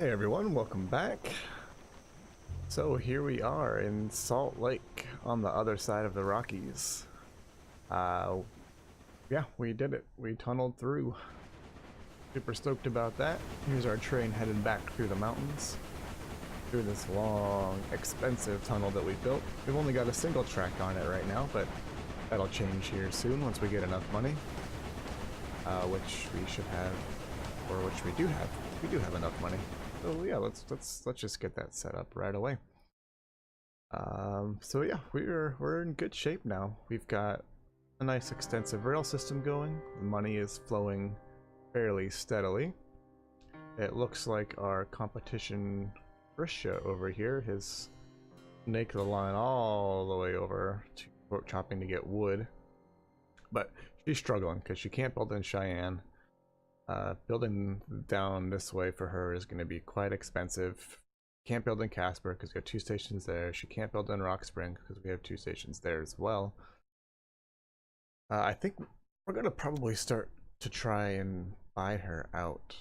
Hey everyone, welcome back. So here we are in Salt Lake on the other side of the Rockies. Yeah, we did it. We tunneled through. Super stoked about that. Here's our train headed back through the mountains. Through this long, expensive tunnel that we built. We've only got a single track on it right now, but that'll change here soon once we get enough money. Which we should have, or which we do have. We do have enough money. So yeah, let's just get that set up right away. So yeah, we're in good shape now. We've got a nice extensive rail system going. The money is flowing fairly steadily. It looks like our competition Risha over here has snaked the line all the way over to pork chopping to get wood, but she's struggling because she can't build in Cheyenne. Building down this way for her is going to be quite expensive. Can't build in Casper because we have two stations there. She can't build in Rock Spring because we have two stations there as well. I think we're going to probably start to try and buy her out.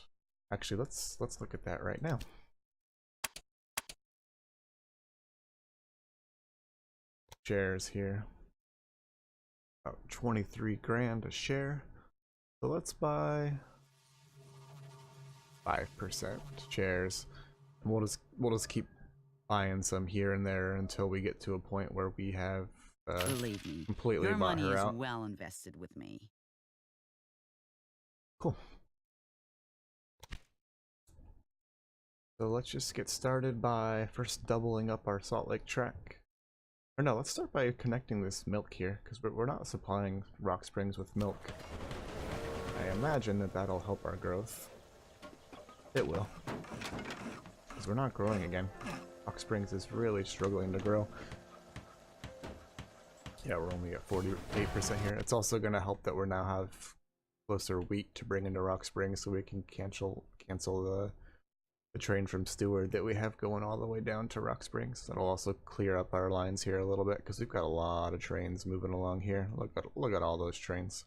Actually, let's look at that right now. Shares here. About 23 grand a share. So let's buy 5% shares. And we'll just keep buying some here and there until we get to a point where we have Believe me, completely your bought money her is out. well invested with me. Cool. So let's just get started by first doubling up our Salt Lake track. Or no, let's start by connecting this milk here, because we're not supplying Rock Springs with milk. I imagine that that'll help our growth. It will. Because we're not growing again. Rock Springs is really struggling to grow. Yeah, we're only at 48% here. It's also going to help that we now have closer wheat to bring into Rock Springs, so we can cancel the train from Stewart that we have going all the way down to Rock Springs. That'll also clear up our lines here a little bit because we've got a lot of trains moving along here. Look at all those trains.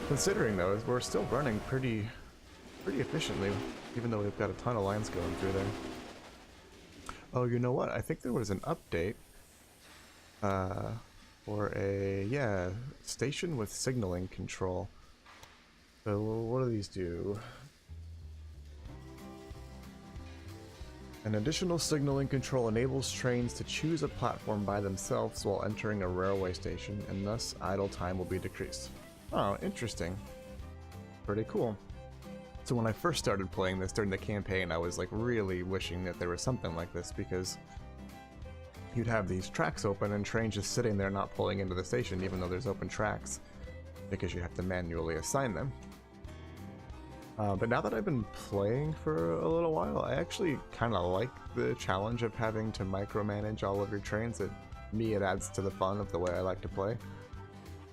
Considering though, we're still running pretty efficiently, even though we've got a ton of lines going through there. Oh, you know what? I think there was an update for a station with signaling control. So what do these do? An additional signaling control enables trains to choose a platform by themselves while entering a railway station, and thus idle time will be decreased. Oh, interesting. Pretty cool. So when I first started playing this during the campaign, I was like really wishing that there was something like this, because you'd have these tracks open and trains just sitting there not pulling into the station even though there's open tracks, because you have to manually assign them. But now that I've been playing for a little while, I actually kind of like the challenge of having to micromanage all of your trains. It adds to the fun of the way I like to play.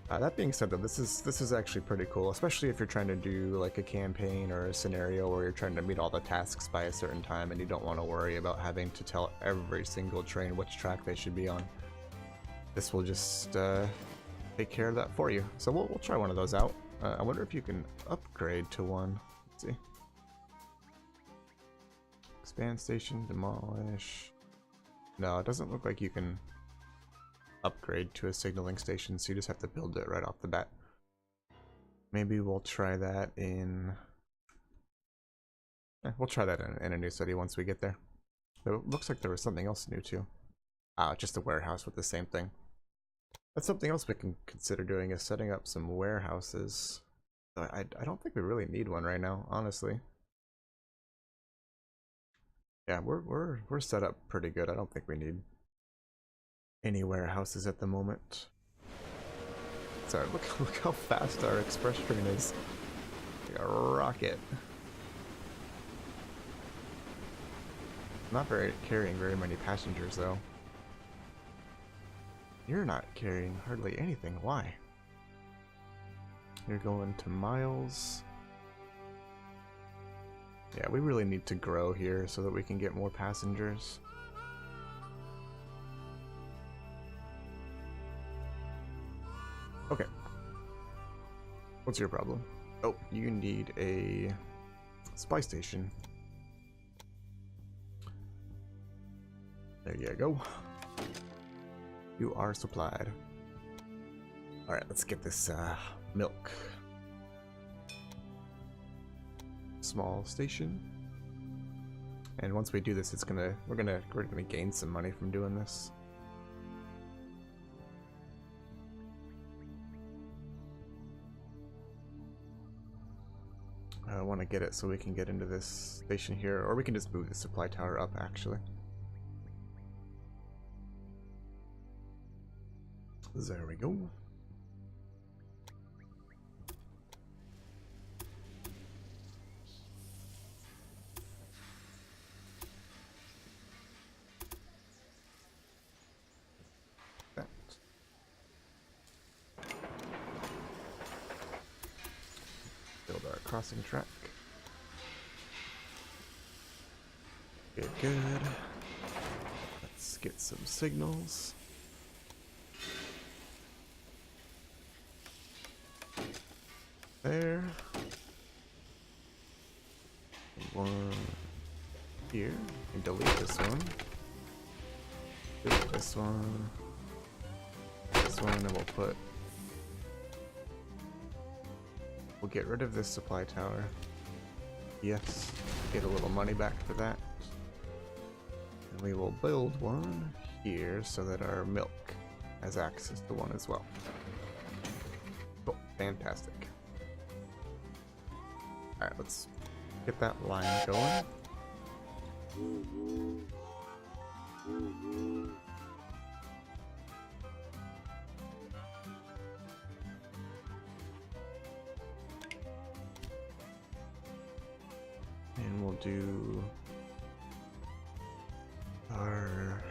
That being said, though, this is actually pretty cool, especially if you're trying to do like a campaign or a scenario where you're trying to meet all the tasks by a certain time and you don't want to worry about having to tell every single train which track they should be on. This will just take care of that for you. So we'll try one of those out. I wonder if you can upgrade to one. Let's see. Expand station, demolish. No, it doesn't look like you can upgrade to a signaling station, so you just have to build it right off the bat. Maybe we'll try that in... we'll try that in a new city once we get there. It looks like there was something else new too. Just a warehouse with the same thing. That's something else we can consider doing, is setting up some warehouses. I don't think we really need one right now, honestly. Yeah, we're set up pretty good. I don't think we need any warehouses at the moment. Sorry, look how fast our express train is. Like a rocket. Not carrying very many passengers though. You're not carrying hardly anything. Why? You're going to miles. Yeah, we really need to grow here so that we can get more passengers. Okay. What's your problem? Oh, you need a Supply station. There you go. You are supplied. Alright, let's get this milk. Small station. And once we do this, we're gonna gain some money from doing this. I want to get it so we can get into this station here, or we can just move the supply tower up actually. There we go. That. Build our crossing track. Good, good. Let's get some signals. There. One here. And delete this one. Delete this one. This one, and we'll get rid of this supply tower. Yes. Get a little money back for that. And we will build one here so that our milk has access to one as well. Cool. Fantastic. Alright, let's get that line going. And we'll do our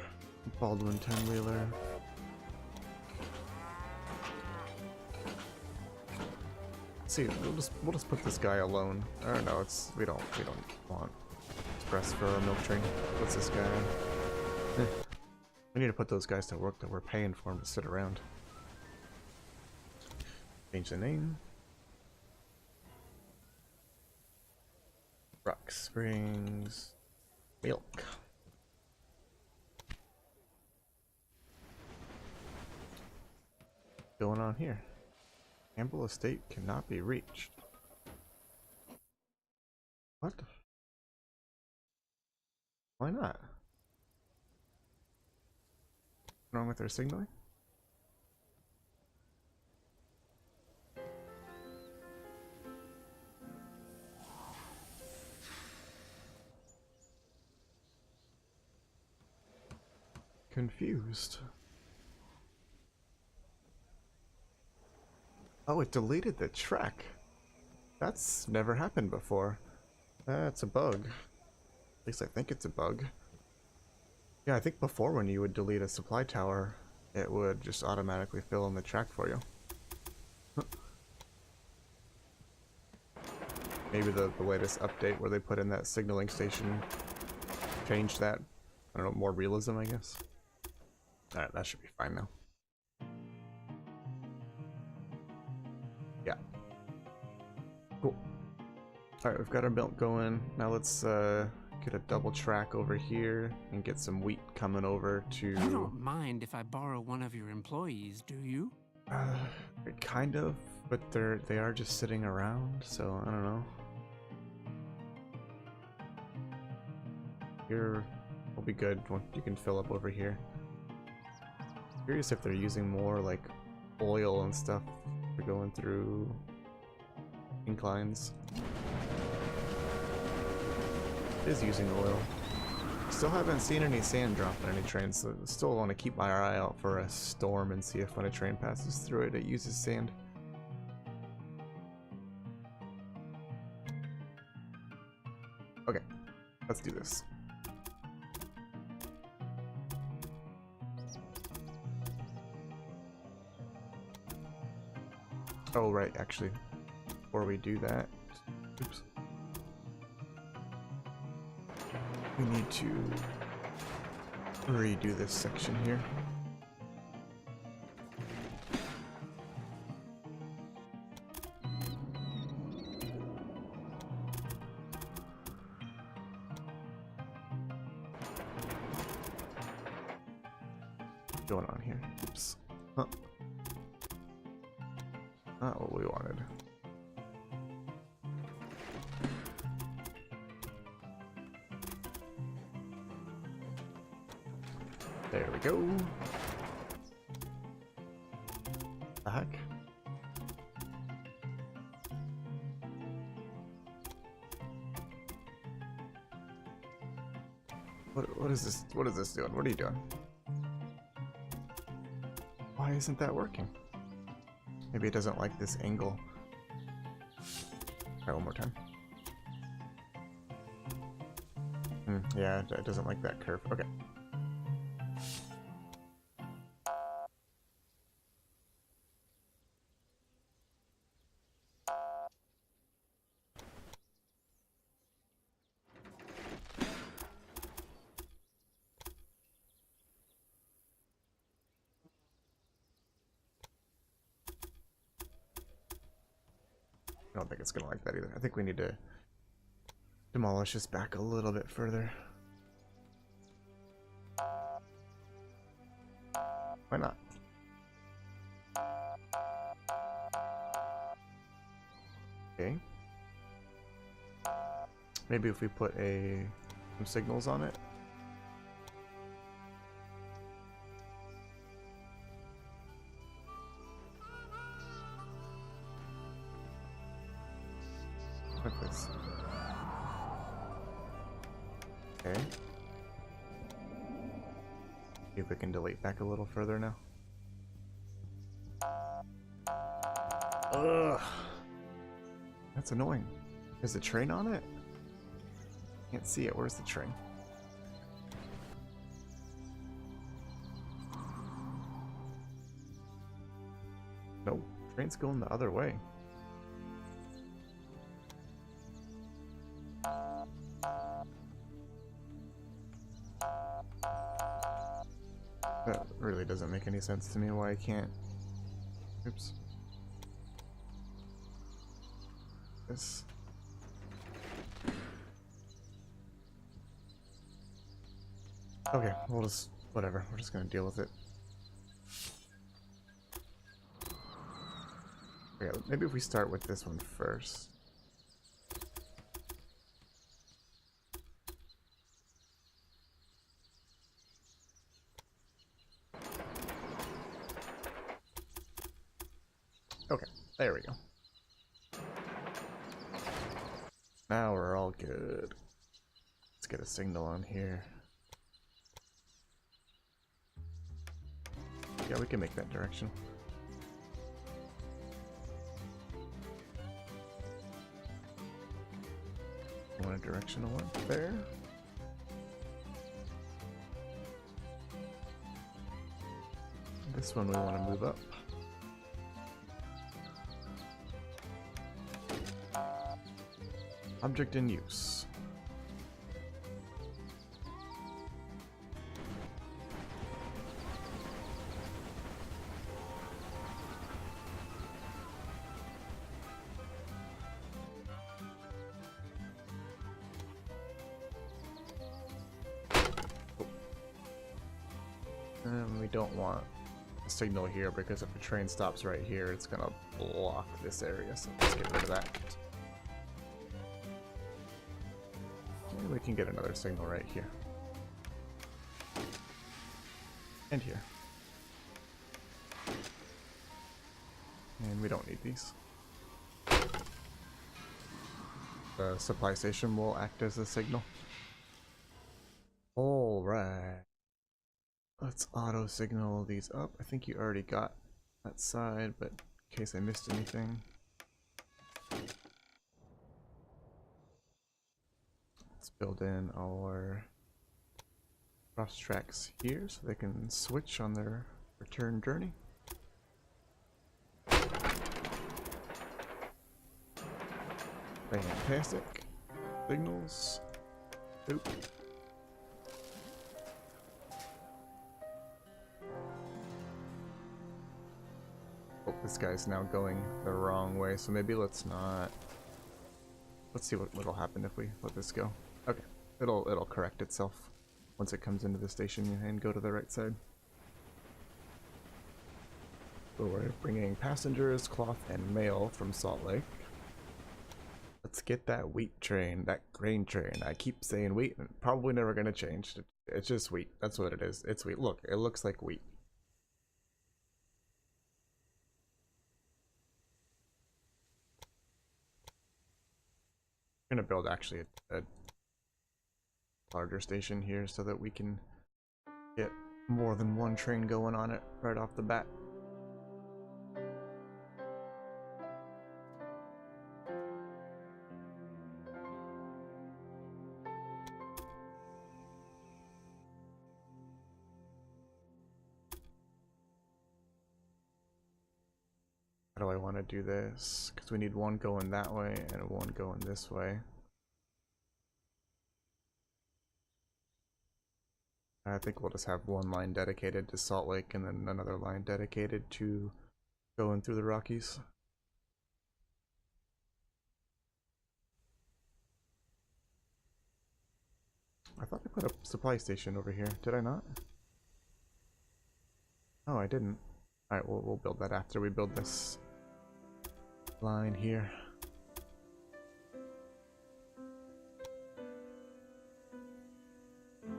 Baldwin 10-wheeler. See, we'll just put this guy alone. I don't know. We don't want express for our milk train. What's this guy? We need to put those guys to work that we're paying for them to sit around. Change the name. Rock Springs Milk. What's going on here? Campbell Estate cannot be reached. What? Why not? What's wrong with their signaling? Confused. Oh, it deleted the track. That's never happened before. That's a bug. At least I think it's a bug. Yeah, I think before when you would delete a supply tower, it would just automatically fill in the track for you. Maybe the latest update where they put in that signaling station changed that. I don't know, more realism, I guess. Alright, that should be fine now. Yeah. Cool. Alright, we've got our milk going. Now let's get a double track over here and get some wheat coming over to... You don't mind if I borrow one of your employees, do you? Kind of, but they are just sitting around, so I don't know. Here will be good. You can fill up over here. Curious if they're using more like oil and stuff for going through inclines. It is using oil. Still haven't seen any sand drop on any trains, so still want to keep my eye out for a storm and see if when a train passes through it, it uses sand. Okay, let's do this. Oh, right, actually, before we do that, oops. We need to redo this section here. going on here? Oops. Huh. Not what we wanted. There we go. The heck? What is this? What is this doing? What are you doing? Why isn't that working? Maybe it doesn't like this angle. Try one more time. Yeah, it doesn't like that curve. Okay. I don't think it's gonna like that either. I think we need to demolish this back a little bit further. Why not? Okay. Maybe if we put some signals on it. Like this. Okay. See if we can delete back a little further now. Ugh. That's annoying. Is the train on it? Can't see it. Where's the train? No, train's going the other way. That really doesn't make any sense to me why I can't. Oops. This. Okay, we'll just, whatever, we're just gonna deal with it. Okay, maybe if we start with this one first. Okay, there we go. Now we're all good. Let's get a signal on here. Yeah, we can make that direction. Want a directional one there? This one we want to move up. Object in use. And we don't want a signal here because if the train stops right here, it's gonna block this area, so let's get rid of that. And we can get another signal right here. And here. And we don't need these. The supply station will act as a signal. Alright. Let's auto signal these up. I think you already got that side, but in case I missed anything. Let's build in our cross tracks here so they can switch on their return journey. Fantastic. Signals. Oop. Oh, this guy's now going the wrong way, so maybe let's not. Let's see what'll happen if we let this go. Okay, it'll correct itself once it comes into the station and go to the right side. So we're bringing passengers, cloth, and mail from Salt Lake. Let's get that wheat train, that grain train. I keep saying wheat, and probably never gonna change. It's just wheat. That's what it is. It's wheat. Look, it looks like wheat. I'm gonna build actually a larger station here so that we can get more than one train going on it right off the bat. How do I want to do this? Because we need one going that way and one going this way. I think we'll just have one line dedicated to Salt Lake and then another line dedicated to going through the Rockies. I thought I put a supply station over here. Did I not? Oh, I didn't. Alright, we'll build that after we build this line here.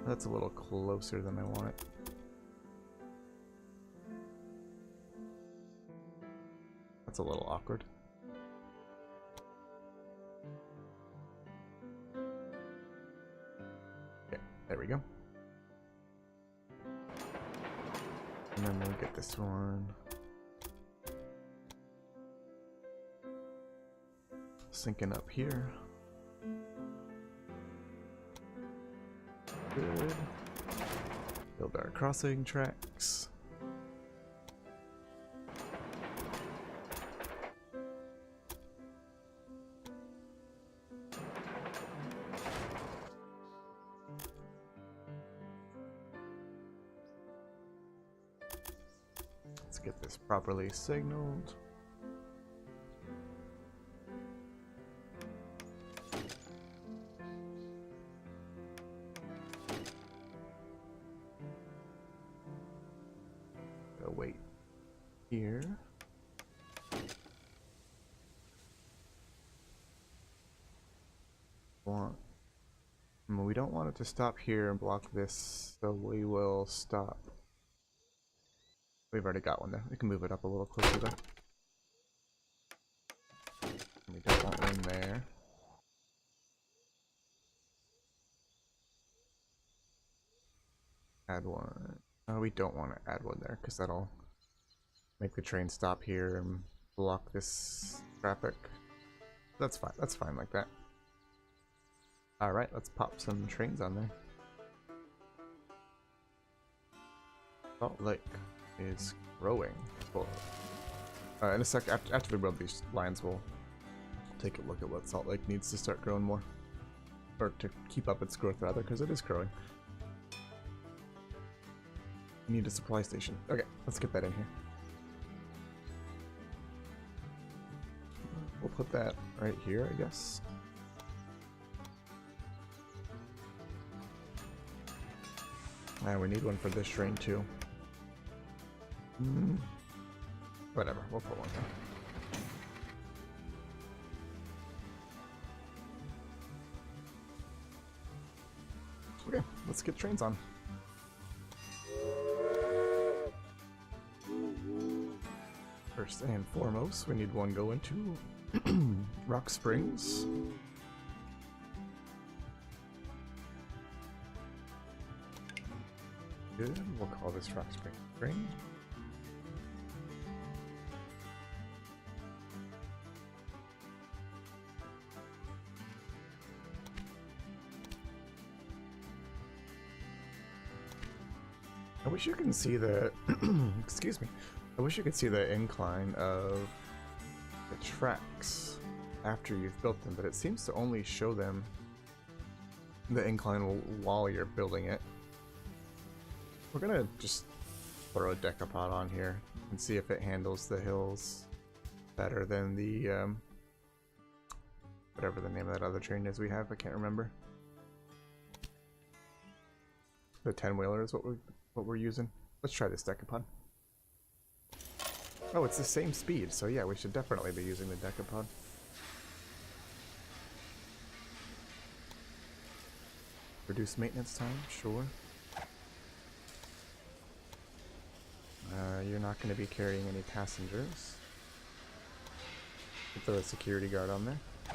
That's a little closer than I want it. That's a little awkward. Okay, there we go. And then we'll get this one. Syncing up here. Good. Build our crossing tracks. Let's get this properly signaled. Wait here. We don't want it to stop here and block this, so we will stop. We've already got one there. We can move it up a little closer though. We don't want one there. Add one. We don't want to add one there because that'll make the train stop here and block this traffic. That's fine. That's fine like that. Alright, let's pop some trains on there. Salt Lake is growing. Well, in a sec, after we build these lines, we'll take a look at what Salt Lake needs to start growing more. Or to keep up its growth, rather, because it is growing. We need a supply station. Okay, let's get that in here. We'll put that right here, I guess. And we need one for this train too. Whatever, we'll put one there. Okay, let's get trains on. First and foremost, we need one going to Rock Springs. Good, we'll call this Rock Springs train. I wish you can see the excuse me. I wish you could see the incline of the tracks after you've built them, but it seems to only show them the incline while you're building it. We're gonna just throw a decapod on here and see if it handles the hills better than the whatever the name of that other train is we have. I can't remember. The 10-wheeler is what we're using. Let's try this decapod. Oh, it's the same speed, so yeah, we should definitely be using the decapod. Reduce maintenance time, sure. You're not going to be carrying any passengers. Throw a security guard on there. I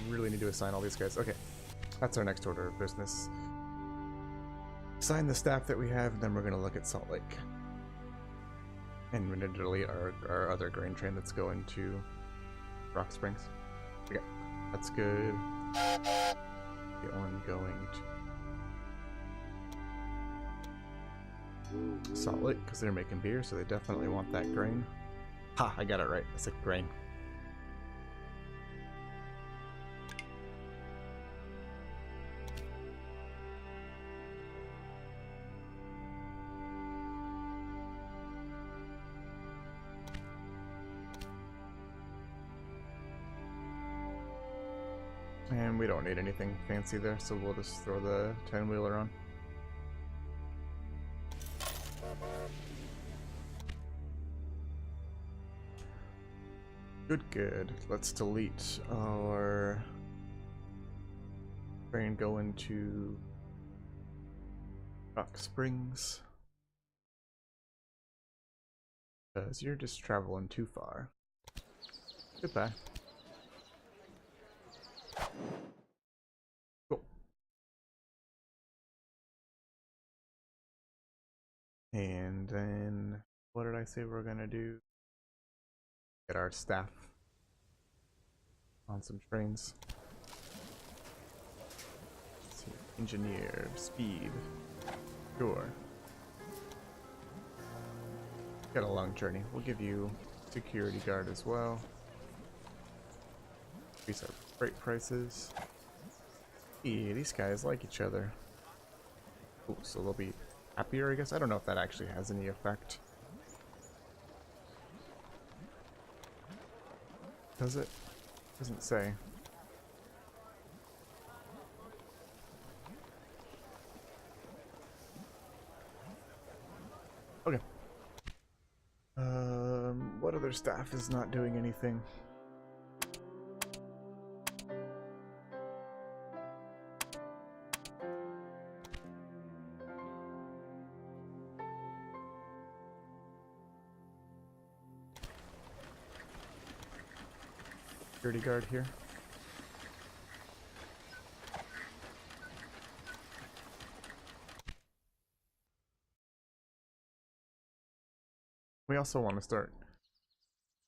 really need to assign all these guys. Okay, that's our next order of business. Assign the staff that we have, and then we're going to look at Salt Lake. And we're going to delete our other grain train that's going to Rock Springs. Okay, that's good. Get one going to Salt Lake, because they're making beer, so they definitely want that grain. Ha, I got it right. I said grain. And we don't need anything fancy there, so we'll just throw the 10-wheeler on. Good. Let's delete our train going to Rock Springs. Because you're just traveling too far. Goodbye. Cool. And then, what did I say we're gonna do? Get our staff on some trains. Let's see. Engineer, speed. Sure. Got a long journey. We'll give you security guard as well. Increase our freight prices. Yeah, these guys like each other. Ooh, so they'll be happier, I guess. I don't know if that actually has any effect. Does it? Doesn't say. Okay. What other staff is not doing anything? Security guard here. We also want to start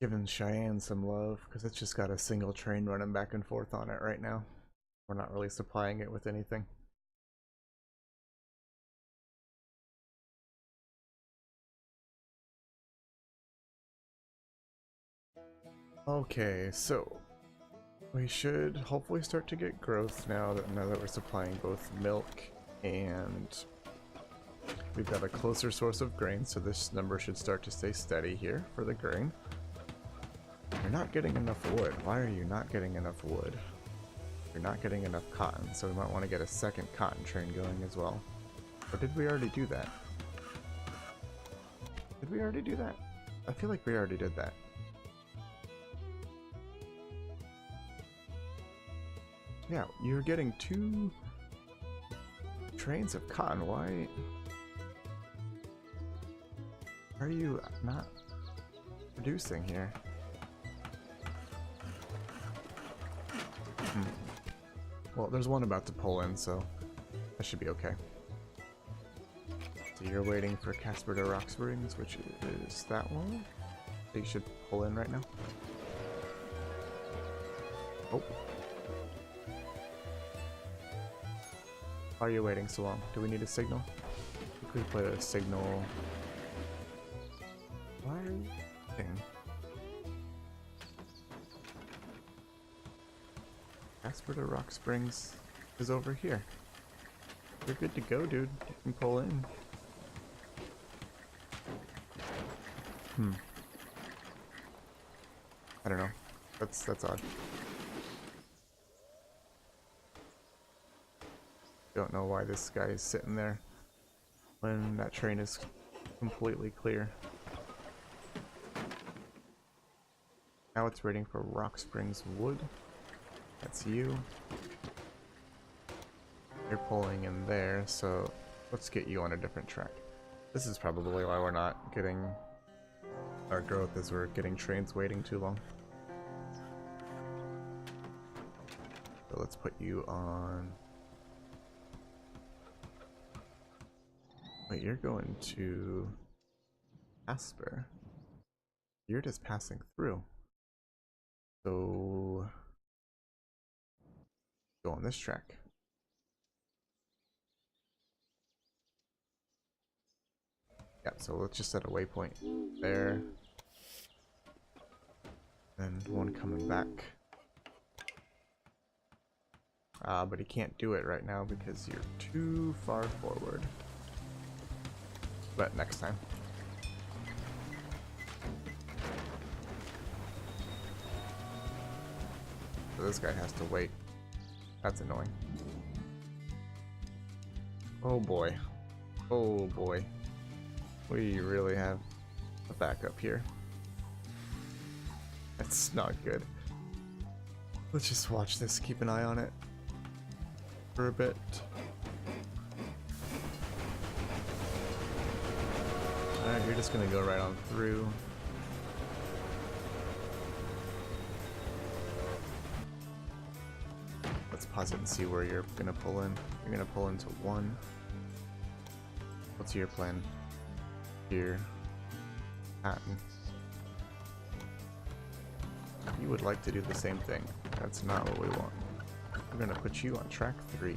giving Cheyenne some love, because it's just got a single train running back and forth on it right now. We're not really supplying it with anything. Okay, so we should hopefully start to get growth now that we're supplying both milk and we've got a closer source of grain, so this number should start to stay steady here for the grain. You're not getting enough wood. Why are you not getting enough wood? You're not getting enough cotton, so we might want to get a second cotton train going as well. Or did we already do that? Did we already do that? I feel like we already did that. Yeah, you're getting 2 trains of cotton. Why are you not producing here? Well, there's one about to pull in, so that should be okay. So you're waiting for Casper to Rock Springs, which is that one. So you should pull in right now. Oh. Why are you waiting so long? Do we need a signal? We could put a signal. Why are you waiting? Casper to Rock Springs is over here. You're good to go, dude. You can pull in. I don't know. That's odd. Don't know why this guy is sitting there when that train is completely clear. Now it's waiting for Rock Springs Wood. That's you. You're pulling in there, so let's get you on a different track. This is probably why we're not getting our growth, is we're getting trains waiting too long. So let's put you on... Wait, you're going to Asper. You're just passing through. So go on this track. Yeah, so let's just set a waypoint there. And one coming back. But he can't do it right now because you're too far forward. But next time. So this guy has to wait. That's annoying. Oh boy. Oh boy. We really have a backup here. That's not good. Let's just watch this, keep an eye on it for a bit. Alright, you're just gonna go right on through. Let's pause it and see where you're gonna pull in. You're gonna pull into 1. What's your plan? Here. Hatton. You would like to do the same thing. That's not what we want. We're gonna put you on track 3.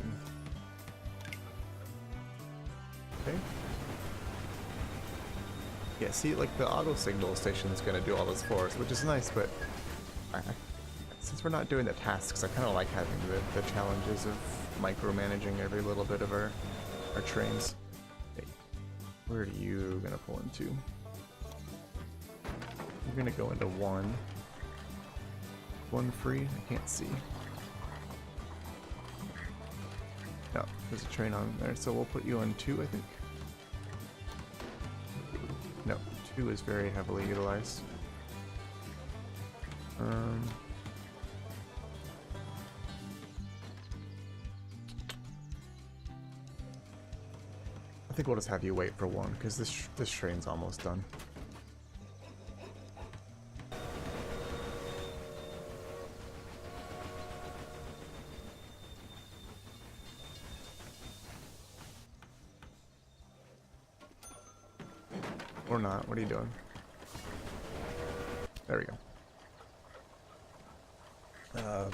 Okay. Yeah, see, like the auto signal station is gonna do all this for us, which is nice, but since we're not doing the tasks, I kind of like having the challenges of micromanaging every little bit of our trains. Hey, where are you gonna pull into? You're gonna go into 1. 1 free? I can't see. No, there's a train on there, so we'll put you on 2, I think. No, 2 is very heavily utilized. I think we'll just have you wait for 1, because this train's almost done. Or not. What are you doing? There we go.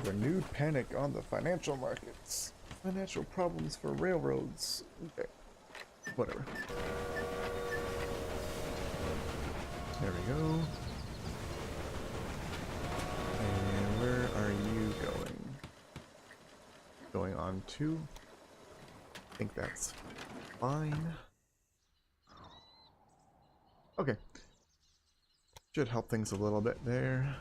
Renewed panic on the financial markets. Financial problems for railroads. Okay. Whatever. There we go. And where are you going? Going on 2. I think that's fine. Okay. Should help things a little bit there.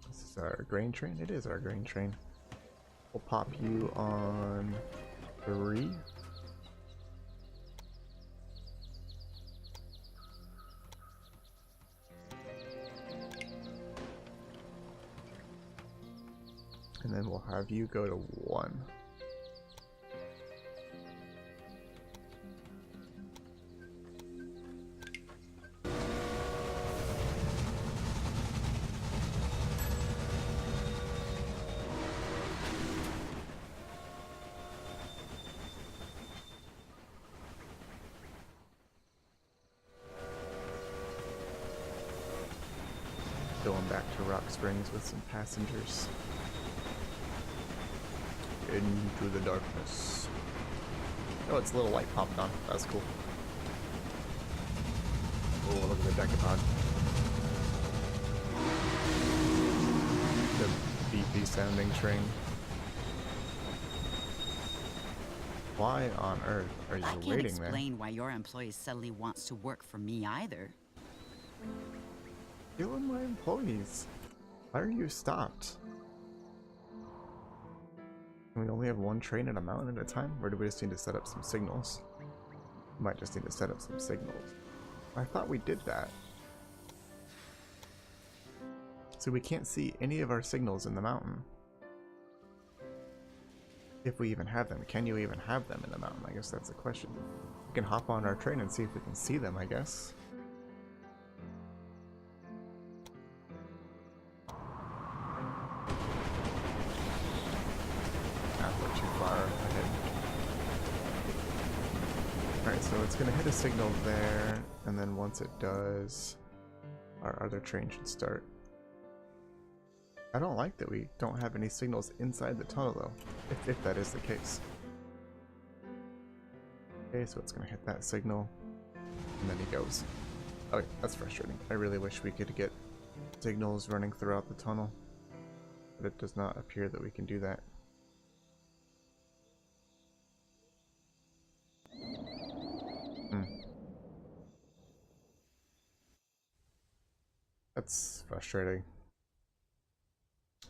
This is our grain train? It is our grain train. We'll pop you on 3. And then we'll have you go to 1. Going back to Rock Springs with some passengers. Into the darkness. Oh, it's a little light popped on. That was cool. Oh, look at the decapod. The beefy sounding train. Why on earth are you I can't waiting there? explain why your employee suddenly wants to work for me either. Killing my employees. Why are you stopped? Can we only have one train at a mountain at a time? Or do we just need to set up some signals? We might just need to set up some signals. I thought we did that. So we can't see any of our signals in the mountain. If we even have them. Can you even have them in the mountain? I guess that's the question. We can hop on our train and see if we can see them, I guess. We're too far ahead. Alright, so it's going to hit a signal there, and then once it does, our other train should start. I don't like that we don't have any signals inside the tunnel, though, if that is the case. Okay, so it's going to hit that signal, and then he goes. Okay, that's frustrating. I really wish we could get signals running throughout the tunnel, but it does not appear that we can do that. That's frustrating.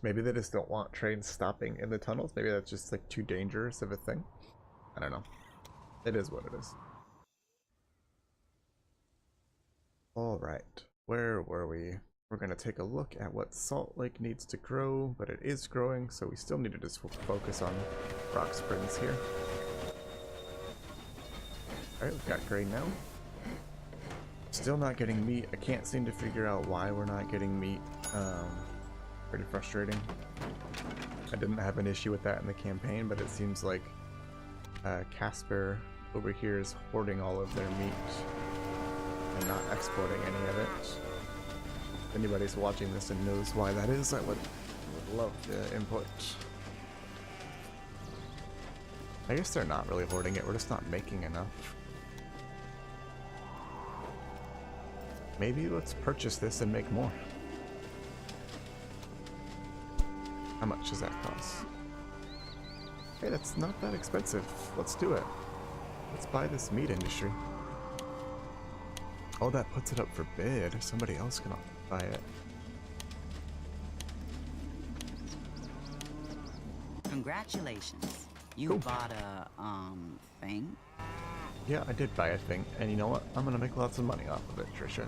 Maybe they just don't want trains stopping in the tunnels. Maybe that's just like too dangerous of a thing. I don't know. It is what it is. Alright, where were we? We're going to take a look at what Salt Lake needs to grow, but it is growing, so we still need to just focus on Rock Springs here. Alright, we've got grain now. Still not getting meat. I can't seem to figure out why we're not getting meat. Pretty frustrating. I didn't have an issue with that in the campaign, but it seems like Casper over here is hoarding all of their meat and not exporting any of it. If anybody's watching this and knows why that is, I would love the input. I guess they're not really hoarding it, we're just not making enough. Maybe let's purchase this and make more. How much does that cost? Hey, that's not that expensive. Let's do it. Let's buy this meat industry. Oh, that puts it up for bid. Somebody else can buy it. Congratulations. You Cool. bought a, thing? Yeah, I did buy a thing, and you know what? I'm gonna make lots of money off of it, Trisha.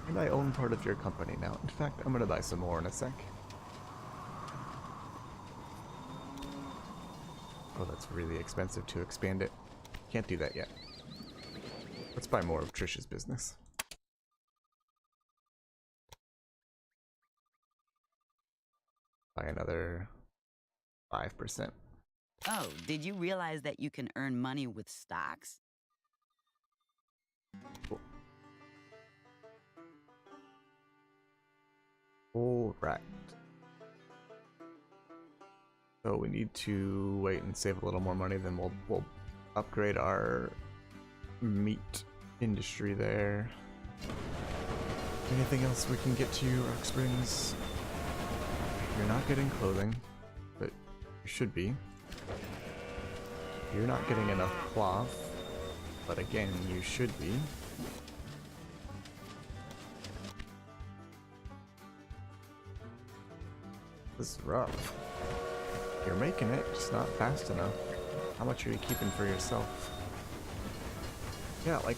And I own part of your company now. In fact, I'm gonna buy some more in a sec. Oh, that's really expensive to expand it. Can't do that yet. Let's buy more of Trisha's business. By another 5%. Oh, did you realize that you can earn money with stocks? Cool. Alright. So we need to wait and save a little more money, then we'll upgrade our meat industry there. Anything else we can get to, Rock Springs? You're not getting clothing, but you should be. You're not getting enough cloth, but again, you should be. This is rough. You're making it, just not fast enough. How much are you keeping for yourself? Yeah, like,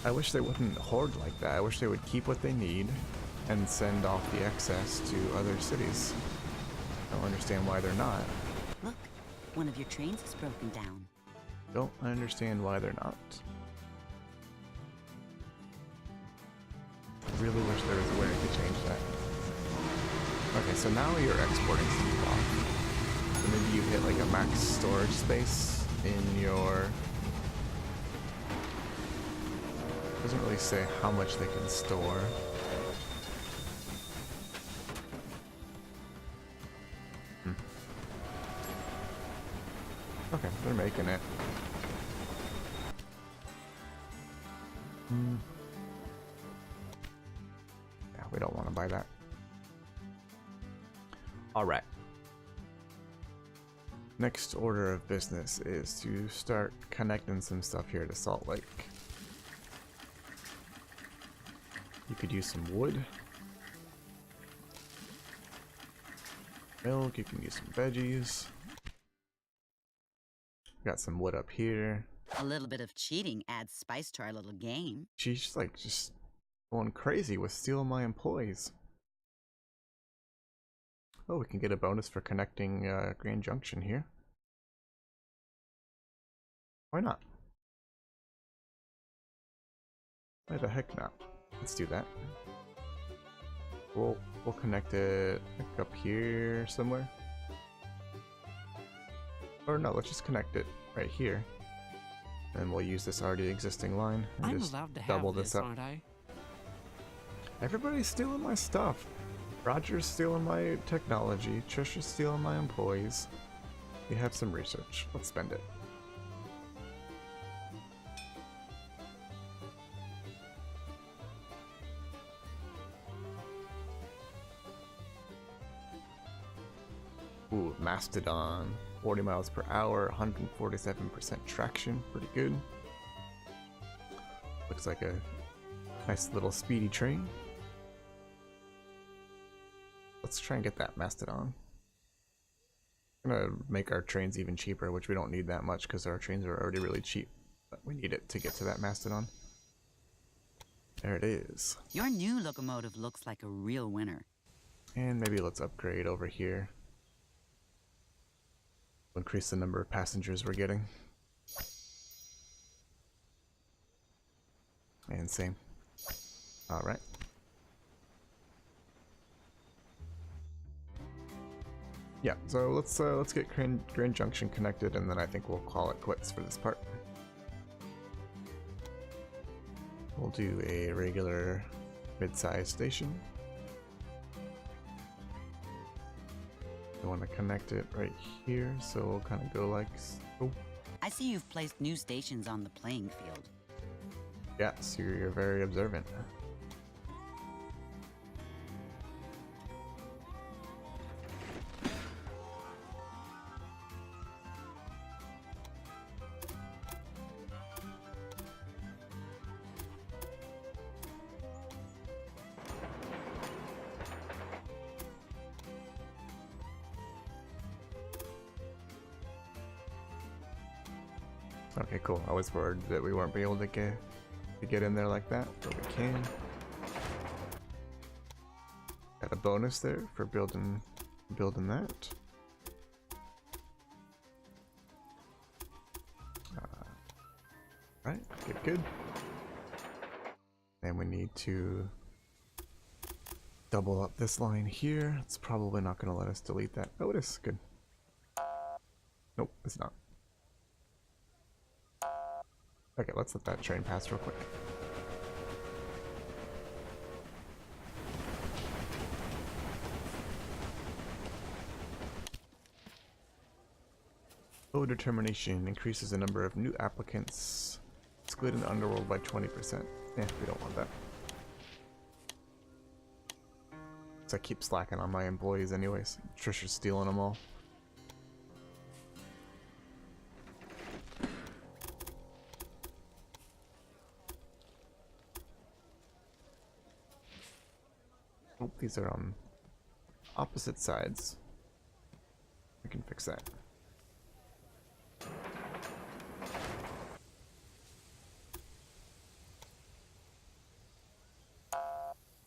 I wish they wouldn't hoard like that. I wish they would keep what they need and send off the excess to other cities. I don't understand why they're not. Look, one of your trains is broken down. Don't understand why they're not. I really wish there was a way to change that. Okay, so now you're exporting some cloth. So maybe you hit like a max storage space in your... Doesn't really say how much they can store. Okay, they're making it. Yeah, we don't want to buy that. Alright. Next order of business is to start connecting some stuff here to Salt Lake. You could use some wood. Milk, you can use some veggies. Got some wood up here. A little bit of cheating adds spice to our little game. She's like just going crazy with stealing my employees. Oh, we can get a bonus for connecting Grand Junction here. Why not? Why the heck not? Let's do that. We'll connect it like up here somewhere. Or no, let's just connect it right here. And we'll use this already existing line and I'm just allowed to double have this up. aren't I? Everybody's stealing my stuff. Roger's stealing my technology. Trisha's stealing my employees. We have some research. Let's spend it. Ooh, Mastodon. 40 miles per hour, 147% traction. Pretty good. Looks like a nice little speedy train. Let's try and get that Mastodon. I'm gonna make our trains even cheaper, which we don't need that much because our trains are already really cheap. But we need it to get to that Mastodon. There it is. Your new locomotive looks like a real winner. And maybe let's upgrade over here. Increase the number of passengers we're getting. And same. Alright. Yeah, so let's get Grand Junction connected, and then I think we'll call it quits for this part. We'll do a regular mid-sized station. I want to connect it right here, so we'll kind of go like so. I see you've placed new stations on the playing field. Yes, you're very observant. Okay, cool. I was worried that we weren't be able to get in there like that, but we can. Got a bonus there for building that. Right, good. And we need to double up this line here. It's probably not going to let us delete that. Oh, it is. Good. Nope, it's not. Okay, let's let that train pass real quick. Low determination increases the number of new applicants. Excluding the underworld by 20%. We don't want that. So I keep slacking on my employees anyways. Trisha's stealing them all. Oh, these are on opposite sides. We can fix that.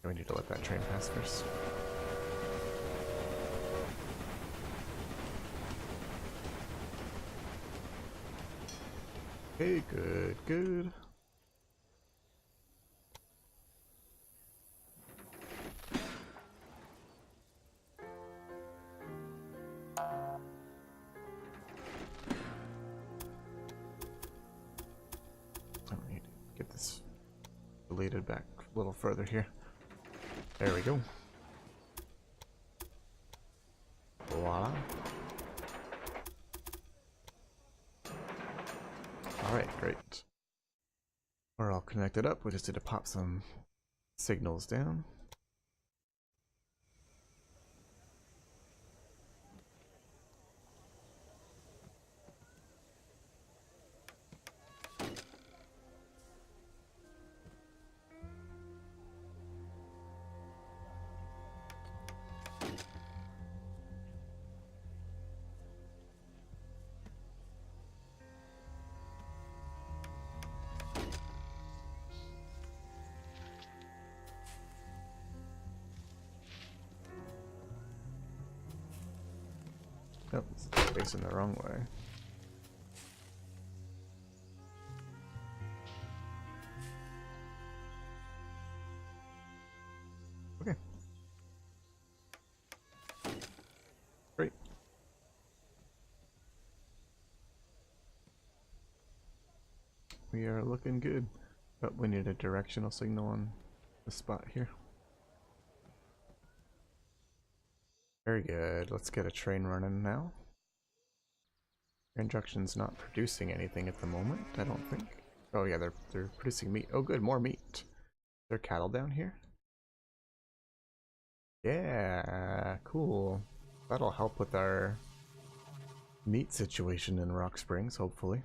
We need to let that train pass first. Okay, good. I need to get this deleted back a little further here. There we go. Voila. Alright, great. We're all connected up. We just need to pop some signals down. Oh, it's facing the wrong way. Okay. Great. We are looking good. But we need a directional signal on the spot here. Very good. Let's get a train running now. Grand Junction's not producing anything at the moment, I don't think. Oh yeah, they're producing meat. Oh good, more meat. There cattle down here? Yeah, cool. That'll help with our meat situation in Rock Springs, hopefully.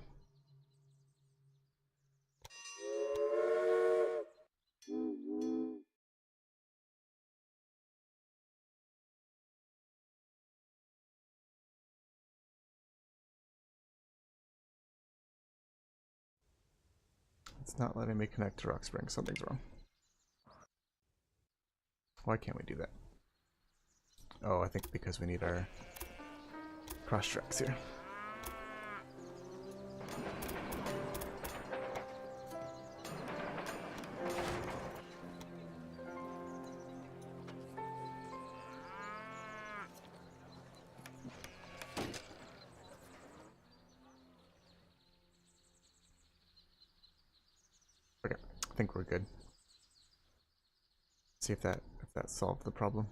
It's not letting me connect to Rock Springs. Something's wrong. Why can't we do that? Oh, I think because we need our cross tracks here. Okay, I think we're good. See if that solved the problem.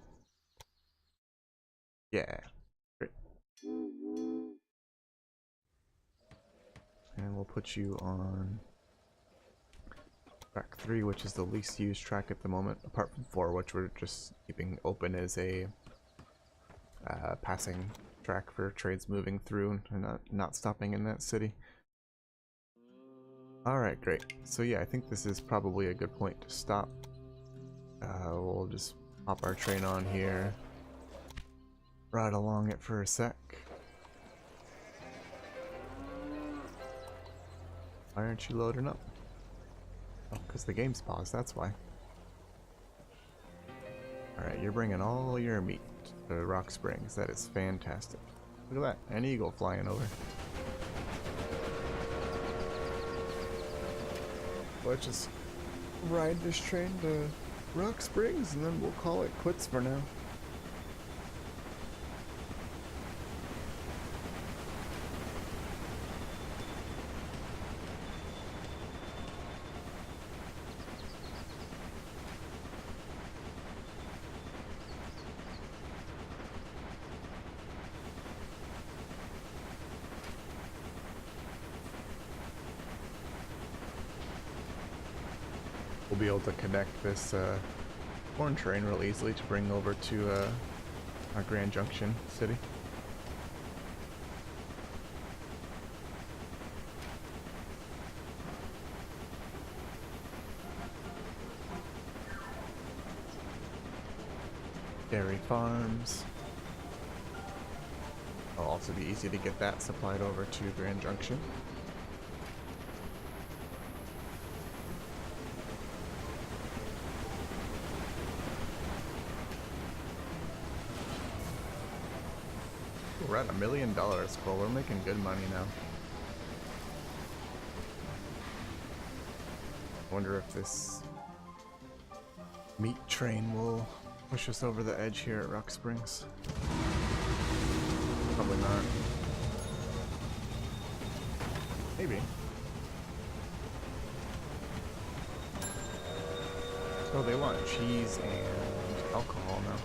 Yeah, great. And we'll put you on track 3, which is the least used track at the moment, apart from 4, which we're just keeping open as a passing track for trains moving through and not stopping in that city. Alright, great. So yeah, I think this is probably a good point to stop. We'll just pop our train on here, ride along it for a sec. Why aren't you loading up? Oh, because the game's paused, that's why. Alright, you're bringing all your meat to Rock Springs. That is fantastic. Look at that, an eagle flying over. Let's just ride this train to Rock Springs and then we'll call it quits for now. We'll be able to connect this horn train real easily to bring over to our Grand Junction city. Dairy farms. It'll also be easy to get that supplied over to Grand Junction. We're at $1 million, cool. We're making good money now. Wonder if this meat train will push us over the edge here at Rock Springs. Probably not. Maybe. Oh, they want cheese and alcohol now.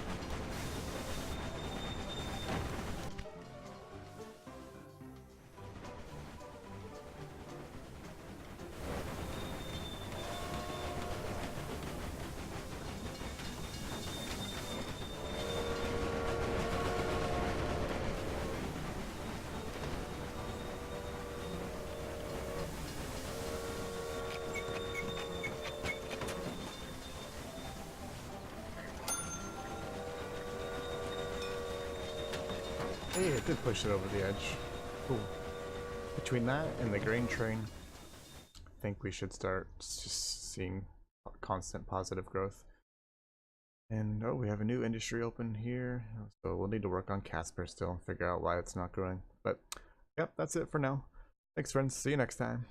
Hey, it did push it over the edge. Cool. Between that and the grain train, I think we should start just seeing constant positive growth. And oh, we have a new industry open here. So we'll need to work on Casper still and figure out why it's not growing. But yep, that's it for now. Thanks, friends. See you next time.